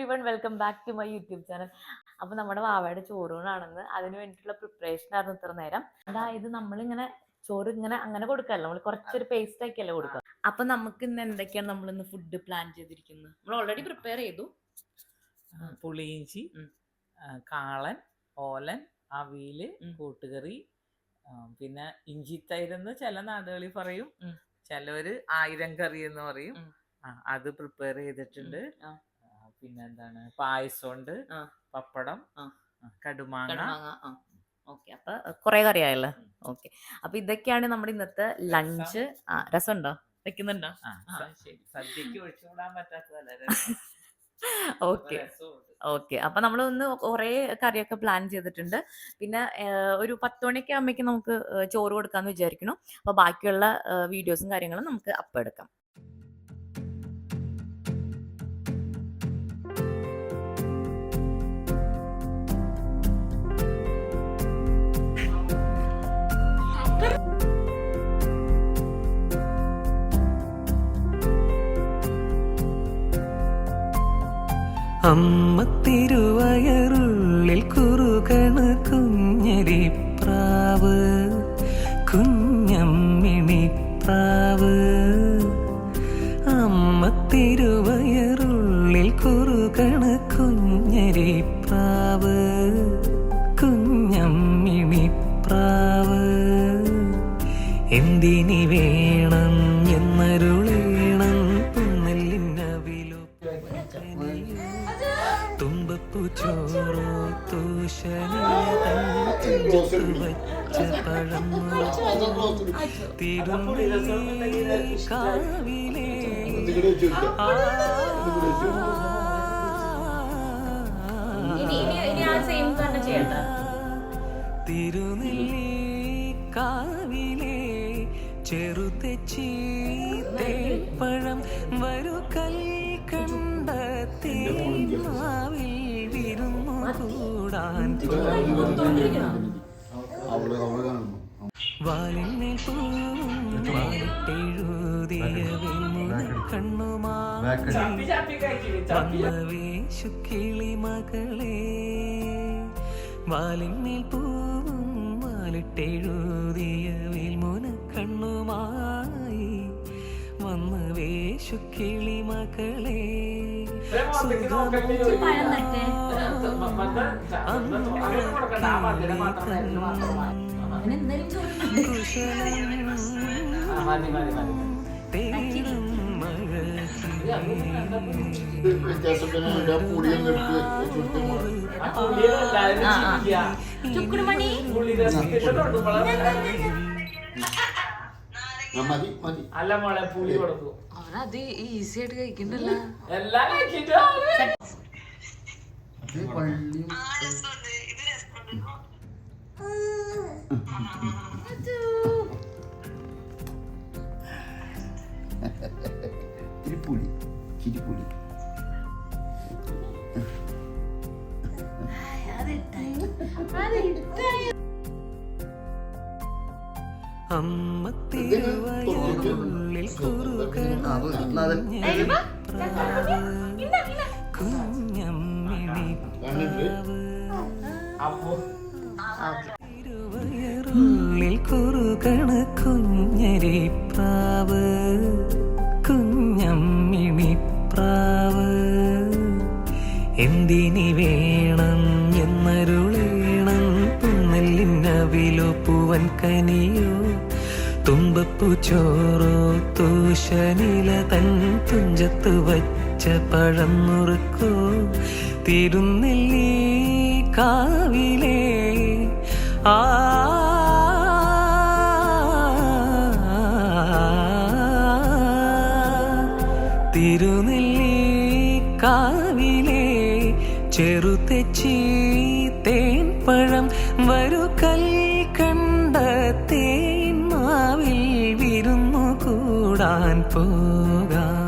Everyone, welcome back to my YouTube channel. അപ്പോൾ നമ്മുടെ വാവയുടെ ചോറൂണാണെന്ന് അതിന് വേണ്ടിയിട്ടുള്ള പ്രിപ്പറേഷൻ ആയിരുന്നു ഇത്ര നേരം. അതായത് നമ്മളിങ്ങനെ ചോറ് ഇങ്ങനെ അങ്ങനെ കൊടുക്കാമല്ലോ, നമ്മൾ കുറച്ചൊരു പേസ്റ്റ് ആക്കിയല്ലേ കൊടുക്കുക. അപ്പം നമുക്ക് ഇന്ന് എന്തൊക്കെയാണ് നമ്മളിന്ന് ഫുഡ് പ്ലാൻ ചെയ്തിരിക്കുന്നത്? നമ്മൾ ഓൾറെഡി പ്രിപ്പയർ ചെയ്തു. പുളിയിഞ്ചി, കാളൻ, ഓലൻ, അവിയല്, കൂട്ടുകറി, പിന്നെ ഇഞ്ചി തൈരെന്ന് ചില നാടുകളിൽ പറയും, ചിലവര് 1000 കറി എന്ന് പറയും. അത് പ്രിപ്പയർ ചെയ്തിട്ടുണ്ട്. പിന്നെ എന്താണ്, പായസമുണ്ട്, പപ്പടം, കടുമാങ്ങ. ഓക്കെ, അപ്പൊ കുറെ കറിയായല്ലോ. ഓക്കെ, അപ്പൊ ഇതൊക്കെയാണ് നമ്മുടെ ഇന്നത്തെ ലഞ്ച്. രസമുണ്ടോ? വെക്കുന്നുണ്ടോ? സദ്യക്ക് ഒഴിച്ചുകൂടാൻ പറ്റാത്തതല്ല. ഓക്കെ ഓക്കെ, അപ്പൊ നമ്മളൊന്ന് കുറെ കറിയൊക്കെ പ്ലാൻ ചെയ്തിട്ടുണ്ട്. പിന്നെ ഒരു 10 മണിയൊക്കെ ആകുമ്പോഴേക്കും നമുക്ക് ചോറ് കൊടുക്കാന്ന് വിചാരിക്കണം. അപ്പൊ ബാക്കിയുള്ള വീഡിയോസും കാര്യങ്ങളും നമുക്ക് അപ്പം എടുക്കാം. അമ്മ തിരുവയറുള്ളിൽ കുറുകണ കുഞ്ഞരിപ്രാവ്, കുഞ്ഞമ്മിണിപ്രാവ്. അമ്മ തിരുവയറുള്ളിൽ കുറുകണ കുഞ്ഞരിപ്രാവ്, കുഞ്ഞമ്മിണിപ്രാവ്. എന്തിനി വേണം എന്നരുളേണം തുമ്പപ്പൂച്ചോറോ തൂശനിച്ച പഴം തിരുനെല്ലി കാവിലേ തിരുനെല്ലി കാവിലേ ചെറുതെച്ചി തേപ്പഴം വരു കൽക്കണ്ട തേനാവിൽ വിരുന്നു കൂടാൻ വാലിന്മേൽ പൂവും വാലിട്ടെഴുതിയ കണ്ണുമാ വന്നവേശുക്കിളി മകളെ. വാലിന്മേൽ പൂവും വാലിട്ടെഴുതിയ വേൽമുന കണ്ണുമായി വന്ന വേശുക്കിളി മകളെ. അല്ല മോളെ, പുളി കൊടുക്കും. അത് ഈസി ആയിട്ട് കഴിക്കണ്ടല്ലോ. എല്ലാം ചിരിപ്പുളി ചിരിപ്പുളി. അമ്മ തിരുവയറുള്ളിൽ കുറുകണ കുഞ്ഞമ്മിണിപ്രാവ്, തിരുവയറുള്ളിൽ കുറുകണ കുഞ്ഞരിപ്രാവ്, കുഞ്ഞമ്മിണിപ്രാവ്. എന്തിനി വേണം എന്നരുളേണം പുന്നല്ലിന്നവിലോ പൂവൻ കനിയോ തുമ്പപ്പൂച്ചോറോ തൂശനില തൻ തുഞ്ചത്ത് വച്ച പഴം നുറുക്കോ തിരുനെല്ലി കാവിലേ തിരുനെല്ലി കാവിലേ ചെറുതെച്ചി തേൻ പഴം വരു കൽക്കണ്ട തേൻ മാവിൽ വിരുന്നു കൂടാൻ പോകാം.